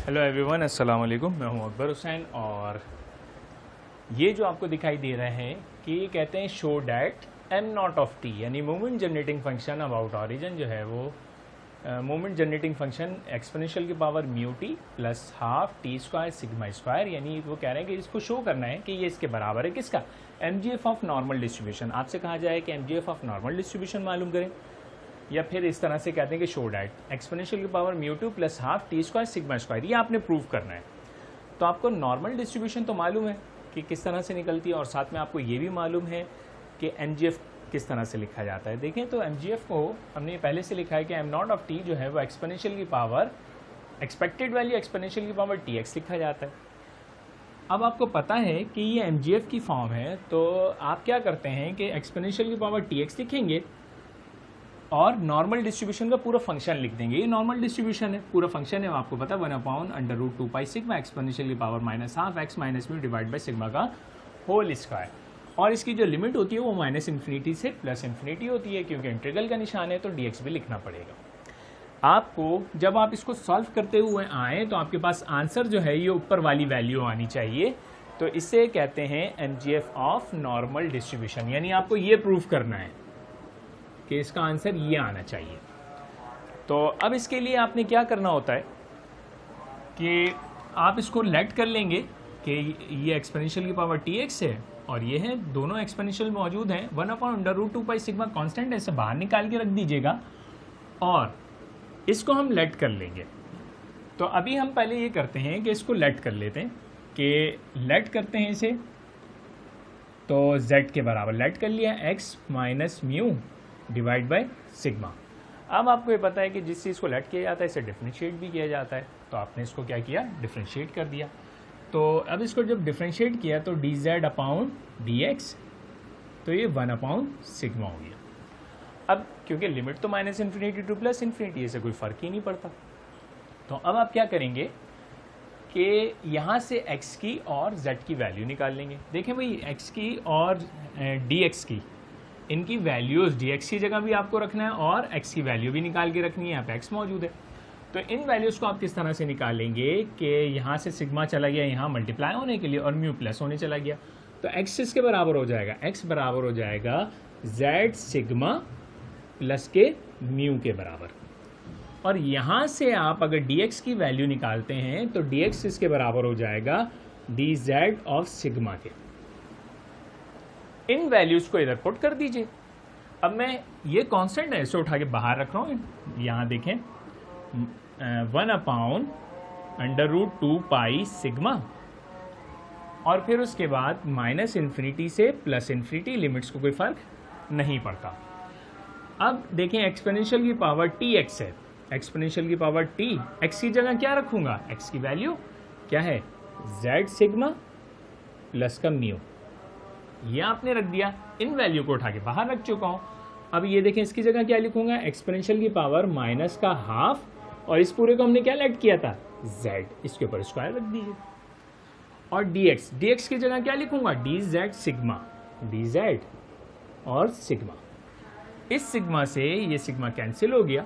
Hello everyone, अस्सलाम वालेकुम। मैं हूं अकबर हुसैन और ये जो आपको दिखाई दे रहा है कि ये कहते हैं show that M naught of t, यानी moment generating function about origin जो है वो मोमेंट जनरेटिंग फंक्शन एक्सपोनेंशियल की power mu t plus half t square sigma square, यानी वो कह रहे हैं कि इसको शो करना है कि ये इसके बराबर है किसका, M G F of normal distribution. आपसे कहा जाए कि M G F of normal distribution मालूम करें, या फिर इस तरह से कहते हैं कि शो डैट एक्सपोनेंशियल की power mu two plus half t square sigma square, ये आपने प्रूव करना है। तो आपको नॉर्मल डिस्ट्रीब्यूशन तो मालूम है कि किस तरह से निकलती है, और साथ में आपको ये भी मालूम है कि एम जी एफ किस तरह से लिखा जाता है। देखें तो एम जी एफ को हमने पहले से लिखा है कि एम नॉट ऑफ टी जो है वो एक्सपोनेंशियल की पावर एक्सपेक्टेड वैल्यू एक्सपोनेंशियल की पावर टी एक्स लिखा जाता है। अब आपको पता है कि ये एम जी एफ की फॉर्म है, तो आप क्या करते हैं कि एक्सपोनेंशियल की पावर टी एक्स लिखेंगे और नॉर्मल डिस्ट्रीब्यूशन का पूरा फंक्शन लिख देंगे। ये नॉर्मल डिस्ट्रीब्यूशन है, पूरा फंक्शन है, आपको पता है 1/√2 पाई सिग्मा एक्सपोनेंशियल की power minus half x minus mu divide by sigma का होल स्क्वायर। और इसकी जो लिमिट होती है वो माइनस इन्फिनिटी से प्लस इन्फिनिटी होती है, क्योंकि इंटीग्रल का निशान है तो dx भी लिखना पड़ेगा। आपको जब आप इसको सॉल्व करते हुए आए तो आपके पास आंसर जो है ये ऊपर वाली वैल्यू आनी चाहिए। तो इसे कहते हैं M G F of normal distribution, यानी आपको ये प्रूव करना है कि इसका आंसर ये आना चाहिए। तो अब इसके लिए आपने क्या करना होता है कि आप इसको लेट कर लेंगे कि ये एक्सपोनेंशियल की पावर टी एक्स है और ये है, दोनों एक्सपोनेंशियल मौजूद हैं। 1/√2 पाई सिग्मा कांस्टेंट ऐसे बाहर निकाल के रख दीजिएगा और इसको हम लेट कर लेंगे। तो अभी हम पहले ये करते हैं कि इसको लेट कर लेते हैं, कि लेट करते हैं इसे, तो z के बराबर लेट कर लिया x minus mu divide by sigma. अब आपको ये पता है कि जिस चीज़ को लेट किया जाता है इसे डिफ्रेंशिएट भी किया जाता है, तो आपने इसको क्या किया, डिफ्रेंशिएट कर दिया। तो अब इसको जब डिफ्रेंशिएट किया तो D Z upon D x, तो ये 1/सिग्मा हो गया। अब क्योंकि लिमिट तो minus infinity two plus infinity, इससे कोई फ़र्क ही नहीं पड़ता। तो अब आप क्या करेंगे कि यहाँ से x की और z की वैल्यू निकाल लेंगे। देखें भाई, x की और dx की, इनकी वैल्यूज़ dx की जगह भी आपको रखना है और x की वैल्यू भी निकाल के रखनी है। यहाँ पे x मौजूद है, तो इन वैल्यूज़ को आप किस तरह से निकालेंगे कि यहाँ से सिग्मा चला गया यहाँ मल्टीप्लाई होने के लिए और म्यू प्लस होने चला गया, तो x इसके बराबर हो जाएगा, x बराबर हो जाएगा z सिग्मा प्लस के म्यू के बराबर। और यहाँ से आप अगर dx की वैल्यू निकालते हैं तो dx इसके बराबर हो जाएगा dz ऑफ सिग्मा के। इन वैल्यूज़ को इधर पुट कर दीजिए। अब मैं ये कांस्टेंट है इसे उठा के बाहर रख रहा हूँ, यहाँ देखें 1/√2 पाई सिग्मा, और फिर उसके बाद माइनस इन्फिनिटी से प्लस इन्फिनिटी, लिमिट्स को कोई फ़र्क नहीं पड़ता। अब देखें एक्सपोनेंशियल की पावर टी एक्स है, एक्सपोनेंशियल की पावर टी एक्स की जगह क्या रखूँगा, एक्स की वैल्यू क्या है, z सिग्मा प्लस का म्यू, ये आपने रख दिया। इन वैल्यू को उठा के बाहर रख चुका हूँ। अब ये देखें इसकी जगह क्या लिखूंगा, एक्सपोनेंशियल की पावर माइनस का हाफ, और इस पूरे को हमने क्या लेट किया था, z, इसके ऊपर स्क्वायर रख दीजिए। और dx, dx की जगह क्या लिखूंगा, dz सिग्मा, dz और सिग्मा। इस सिग्मा से ये सिग्मा कैंसिल हो गया।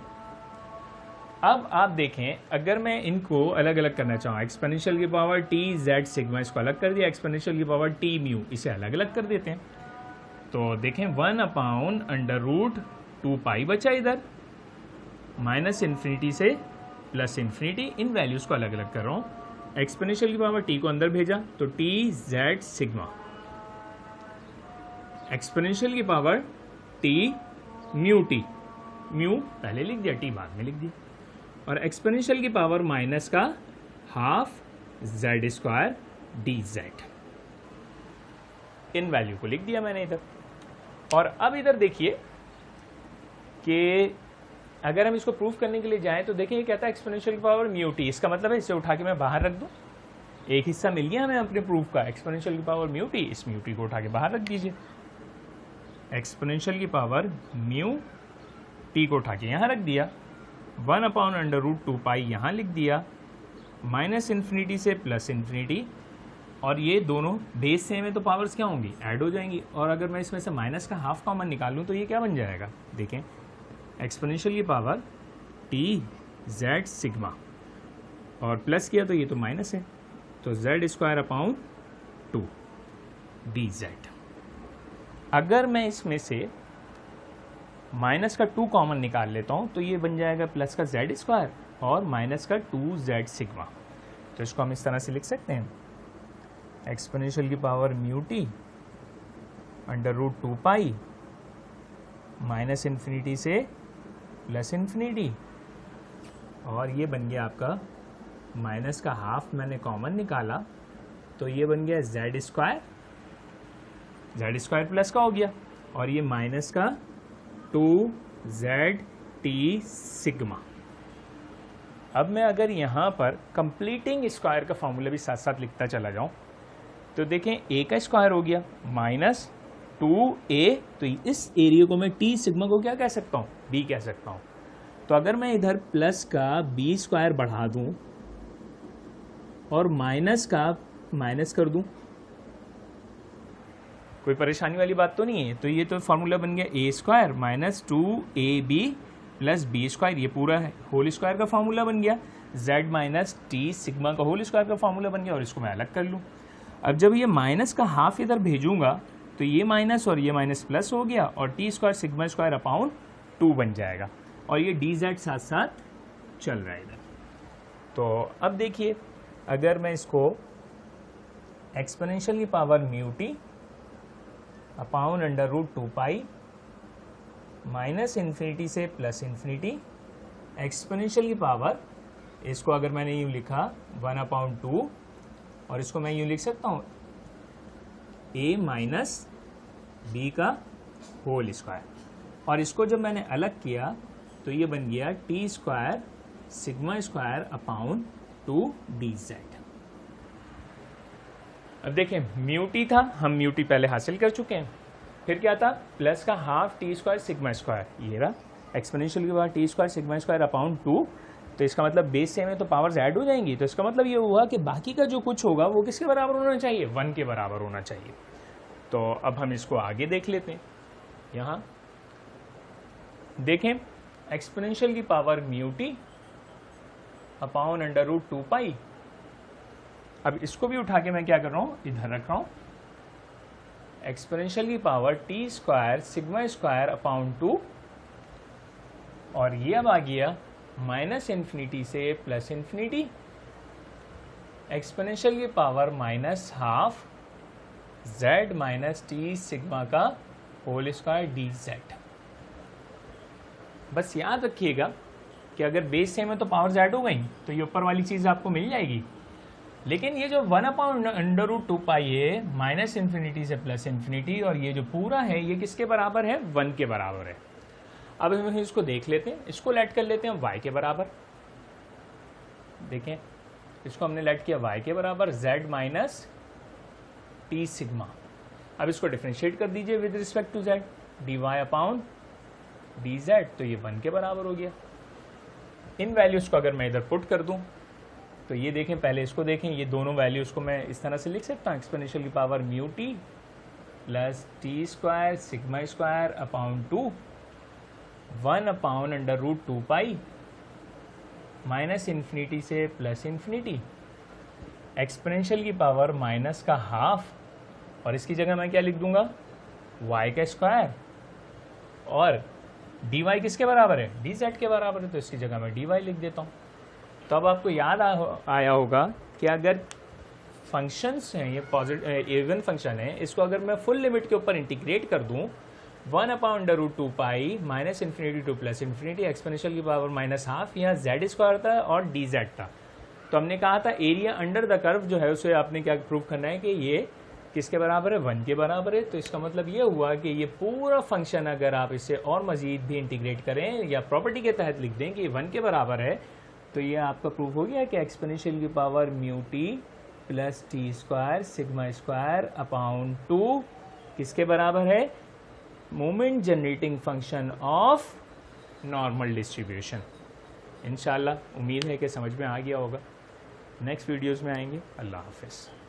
अब आप देखें, अगर मैं इनको अलग अलग करना चाहूँ, एक्सपोनेंशियल की पावर टी जेड सिग्मा इसको अलग कर दिया, एक्सपोनेंशियल की पावर टी म्यू इसे अलग अलग कर देते हैं, तो देखें 1/√2 पाई बचा इधर, माइनस इन्फिनिटी से प्लस इन्फिनिटी, इन वैल्यूज़ को अलग अलग कर रहा हूँ। एक्सपोनेंशियल की पावर टी को अंदर भेजा तो टी जेड सिग्मा, एक्सपोनेंशियल की power T mu, T mu पहले लिख दिया, टी बाद में लिख दिया, और एक्सपोनेंशियल की पावर माइनस का half z square d z, इन वैल्यू को लिख दिया मैंने इधर। और अब इधर देखिए कि अगर हम इसको प्रूफ करने के लिए जाएं तो देखिए ये कहता है एक्सपोनेंशियल की पावर म्यू टी, इसका मतलब है इसे उठा के मैं बाहर रख दूं, एक हिस्सा मिल गया हमें अपने प्रूफ का, एक्सपोनेंशियल की पावर म्यू टी, इस म्यू टी को उठा के बाहर रख दीजिए। एक्सपोनेंशियल की पावर म्यू टी को उठा के यहाँ रख दिया, 1/√2 पाई यहाँ लिख दिया, माइनस इन्फिनिटी से प्लस इन्फिनिटी, और ये दोनों बेस सेम है तो पावर्स क्या होंगी, ऐड हो जाएंगी। और अगर मैं इसमें से माइनस का हाफ कॉमन निकालूँ तो ये क्या बन जाएगा, देखें एक्सपोनेंशियल की पावर टी जेड सिग्मा और प्लस किया तो ये तो माइनस है, तो Z square upon 2 D Z. अगर मैं इसमें से माइनस का 2 कॉमन निकाल लेता हूँ तो ये बन जाएगा प्लस का जेड स्क्वायर और माइनस का 2 जेड सिग्मा। तो इसको हम इस तरह से लिख सकते हैं, एक्सपोनेंशियल की power mu t under root 2 pi minus infinity से प्लस इन्फिनिटी, और ये बन गया आपका माइनस का हाफ मैंने कॉमन निकाला तो ये बन गया जेड स्क्वायर प्लस का हो गया, और ये माइनस का 2 जेड टी सिग्मा। अब मैं अगर यहाँ पर कंप्लीटिंग स्क्वायर का फॉर्मूला भी साथ साथ लिखता चला जाऊँ तो देखें a का स्क्वायर हो गया माइनस 2a, तो इस एरिया को मैं टी सिग्मा को क्या कह सकता हूँ, b कह सकता हूँ। तो अगर मैं इधर प्लस का b स्क्वायर बढ़ा दूँ और माइनस का माइनस कर दूँ, कोई परेशानी वाली बात तो नहीं है। तो ये तो फॉर्मूला बन गया a square minus 2ab plus b square, ये पूरा है होल स्क्वायर का फॉर्मूला बन गया, z माइनस टी सिग्मा का होल स्क्वायर का फॉर्मूला बन गया, और इसको मैं अलग कर लूँ। अब जब ये माइनस का हाफ इधर भेजूंगा तो ये माइनस और ये माइनस प्लस हो गया और T square sigma square upon 2 बन जाएगा, और ये डी जेड साथ साथ चल रहा है इधर। तो अब देखिए अगर मैं इसको एक्सपोनेंशियल की power mu t upon under root 2 pi minus infinity से प्लस इन्फिनिटी एक्सपोनेंशियल की पावर, इसको अगर मैंने यूँ लिखा 1/2, और इसको मैं यूँ लिख सकता हूँ a माइनस बी का होल स्क्वायर, और इसको जब मैंने अलग किया तो ये बन गया T square sigma square upon 2 D Z. अब देखें म्यू टी था, हम म्यू टी पहले हासिल कर चुके हैं, फिर क्या था प्लस का half t square sigma square, ये रहा एक्सपोनेंशियल के बाद T square sigma square upon 2, तो इसका मतलब बेस सेम है तो पावर्स ऐड हो जाएंगी, तो इसका मतलब ये हुआ कि बाकी का जो कुछ होगा वो किसके बराबर होना चाहिए, 1 के बराबर होना चाहिए। तो अब हम इसको आगे देख लेते हैं। यहाँ देखें एक्सपोनेंशियल की power mu t upon under root 2 pi, अब इसको भी उठा के मैं क्या कर रहा हूँ, इधर रख रहा हूँ, एक्सपोनेंशियल की power T square sigma square upon 2, और ये अब आ गया माइनस इन्फिनिटी से प्लस इन्फिनिटी एक्सपोनेंशियल की power minus half z minus T sigma का होल स्क्वायर डी जेड। बस याद रखिएगा कि अगर बेस सेम है तो पावर ऐड हो गई तो ये ऊपर वाली चीज़ आपको मिल जाएगी, लेकिन ये जो 1/√2 पाई है माइनस इन्फिनिटी से प्लस इन्फिनिटी, और ये जो पूरा है ये किसके बराबर है, 1 के बराबर है। अब हम इसको देख लेते हैं, इसको लेट कर लेते हैं y के बराबर। देखें इसको हमने लेट किया y के बराबर z माइनस टी सिग्मा। अब इसको डिफरेंशिएट कर दीजिए with respect to z, dy upon d z, तो ये 1 के बराबर हो गया। इन वैल्यूज़ को अगर मैं इधर पुट कर दूं तो ये देखें, पहले इसको देखें, ये दोनों वैल्यूज़ को मैं इस तरह से लिख सकता हूँ, एक्सपोनेंशियल की power mu t plus T square sigma square upon 2 1/√2 पाई माइनस इन्फिनिटी से प्लस इन्फिनिटी एक्सपोनेंशियल की पावर माइनस का हाफ, और इसकी जगह मैं क्या लिख दूंगा, y का स्क्वायर, और dy किसके बराबर है, डी जेड के बराबर है, तो इसकी जगह मैं dy लिख देता हूँ। तो अब आपको याद आया होगा कि अगर फंक्शंस हैं, ये पॉजिटिव इवन फंक्शन है, इसको अगर मैं फुल लिमिट के ऊपर इंटीग्रेट कर दूँ 1/√2 पाई minus infinity two plus infinity exponential की पावर माइनस हाफ, यहाँ जेड स्क्वायर था और डी जेड था। तो हमने कहा था एरिया अंडर द कर्व जो है उसे आपने क्या प्रूव करना है कि ये किसके बराबर है, 1 के बराबर है। तो इसका मतलब ये हुआ कि ये पूरा फंक्शन अगर आप इसे और मज़ीद भी इंटीग्रेट करें या प्रॉपर्टी के तहत लिख दें कि 1 के बराबर है, तो ये आपका प्रूफ हो गया कि एक्सपोनेंशियल की power mu t plus T square sigma square upon 2 किसके बराबर है, moment generating function of normal distribution. इंशाल्लाह उम्मीद है कि समझ में आ गया होगा। नेक्स्ट वीडियोज़ में आएंगे। अल्लाह हाफ़िज़।